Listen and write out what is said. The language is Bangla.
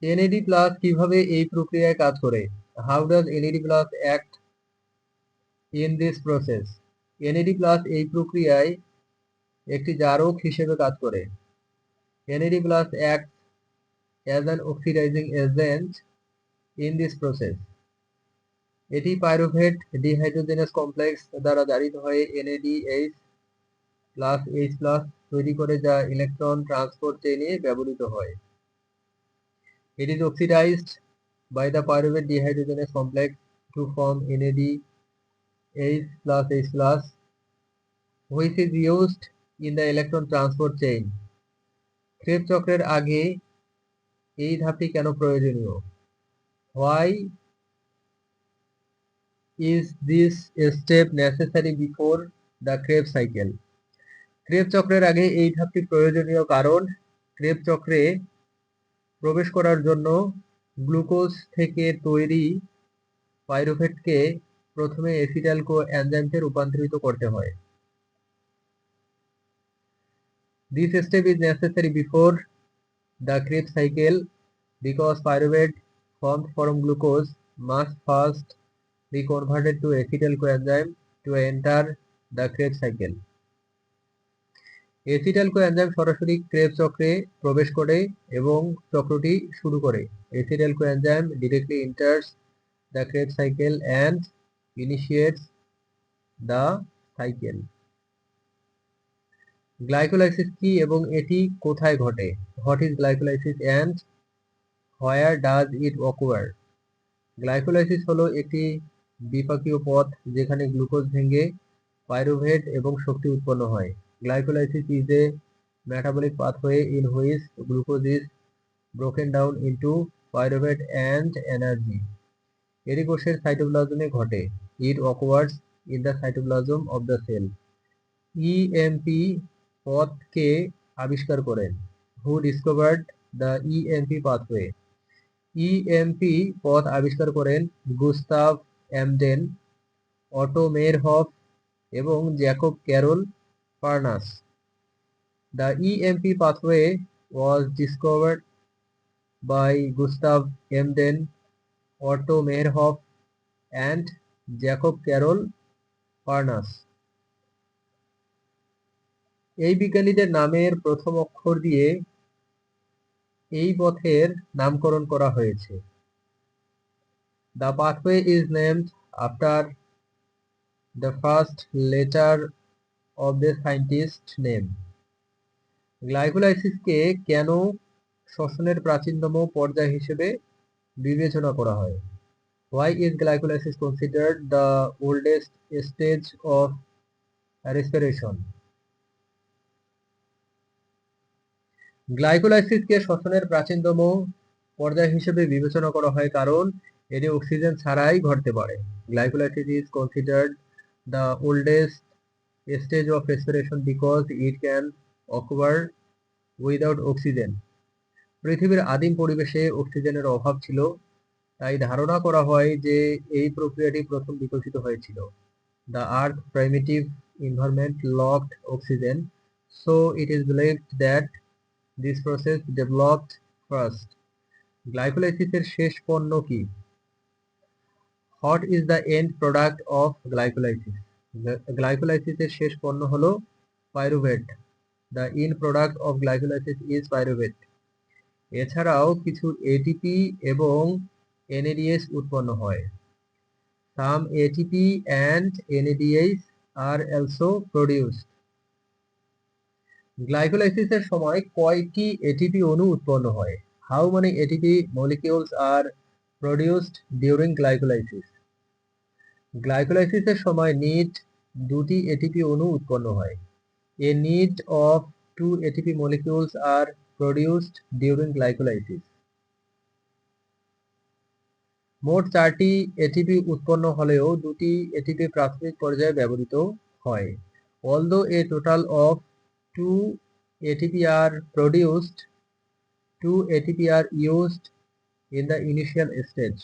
এনএডি প্লাস কিভাবে এই প্রক্রিয়ায় কাজ করে? How does NAD plus act in this process? NAD plus এই প্রক্রিয়ায় একটি জারক হিসেবে কাজ করে। NAD plus act as an oxidising agent in this process. এটি পাইরুভেট ডিহাইড্রোজেনাস কমপ্লেক্স দ্বারা জারিত হয়ে এনএডিএইচ প্লাস এইচ প্লাস তৈরি করে, যা ইলেকট্রন ট্রান্সপোর্ট চেইনে ব্যবহৃত হয়। It is oxidized by the pyruvate dehydrogenase complex to form NADH plus H plus, which is used in the electron transport chain. Crab চক্রের আগে এই ধাপটি কেন প্রয়োজনীয়? Why is this step necessary before the Krebs cycle? Crab চক্রের আগে এই ধাপটি প্রয়োজনীয় কারণ ক্রেব চক্রে প্রবেশ করার জন্য গ্লুকোজ থেকে তৈরি পাইরুভেটকে প্রথমে এসিটাইল কো এনজাইমে রূপান্তরিত করতে হয়। This step is necessary before the Krebs cycle because pyruvate formed from glucose must first be converted to acetyl coenzyme to enter the Krebs cycle. Acetyl coenzyme সরাসরি ক্রেব চক্রে প্রবেশ করে এবং চক্রটি শুরু করে। Acetyl coenzyme directly enters the Krebs cycle and initiates the cycle. Glycolysis কি এবং এটি কোথায় ঘটে? What is glycolysis and where does it occur? Glycolysis হলো একটি বিপাকীয় পথ যেখানে গ্লুকোজ ভেঙে পাইরুভেট এবং শক্তি উৎপন্ন হয়। Glycolysis is a metabolic pathway in which glucose is broken down into pyruvate and energy. এটি কোষের সাইটোপ্লাজমে ঘটে। It occurs in the cytoplasm of the cell. EMP পথকে আবিষ্কার করেন? Who discovered the EMP pathway? EMP পথ আবিষ্কার করেন গুস্তাভ এমডেন, অটো মেয়েরহফ এবং Jacob Karol Parnas. The EMP pathway was discovered by Gustav Emden, Otto Meyerhoff and Jacob Carol Farnas. এই বিজ্ঞানীদের নামের প্রথম অক্ষর দিয়ে এই পথের নামকরণ করা হয়েছে। The pathway is named after the first letter of the scientist name. গ্লাইকোলাইসিসকে কেন শ্বসনের প্রাচীনতম পর্যায় হিসেবে বিবেচনা করা হয়? Why is glycolysis considered the oldest stage of respiration? গ্লাইকোলাইসিসকে শ্বসনের প্রাচীনতম পর্যায় হিসেবে বিবেচনা করা হয় কারণ এটি অক্সিজেন ছাড়াই ঘটতে পারে। Glycolysis is considered the oldest stage of respiration because it can occur without oxygen. পৃথিবীর আদিম পরিবেশে অক্সিজেনের অভাব ছিল, তাই ধারণা করা হয় যে এই প্রক্রিয়াটি প্রথম বিকশিত হয়েছিল। The Earth primitive environment lacked oxygen, so it is believed that this process developed first. গ্লাইকোলাইসিসের শেষ পণ্য কি? What is the end product of glycolysis? গ্লাইকোলাইসিসের শেষ পণ্য হলো pyruvate. The end product of glycolysis is pyruvate. এছাড়াও কিছু এটিপি এবং NADH উৎপন্ন হয়। Some ATP and NADH are also produced. গ্লাইকোলাইসিসের সময় কয়টি এটিপি অণু উৎপন্ন হয়? How many ATP molecules are produced during glycolysis? গ্লাইকোলাইসিসের সময় নিট দুটি এটিপি অণু উৎপন্ন হয়। A need of 2 ATP molecules are produced during glycolysis. মোট 4টি এটিপি উৎপন্ন হলেও 2টি এটিপি প্রাথমিক পর্যায়ে ব্যবহৃত হয়। Although a total of 2 ATP are produced, 2 ATP are used in the initial stage.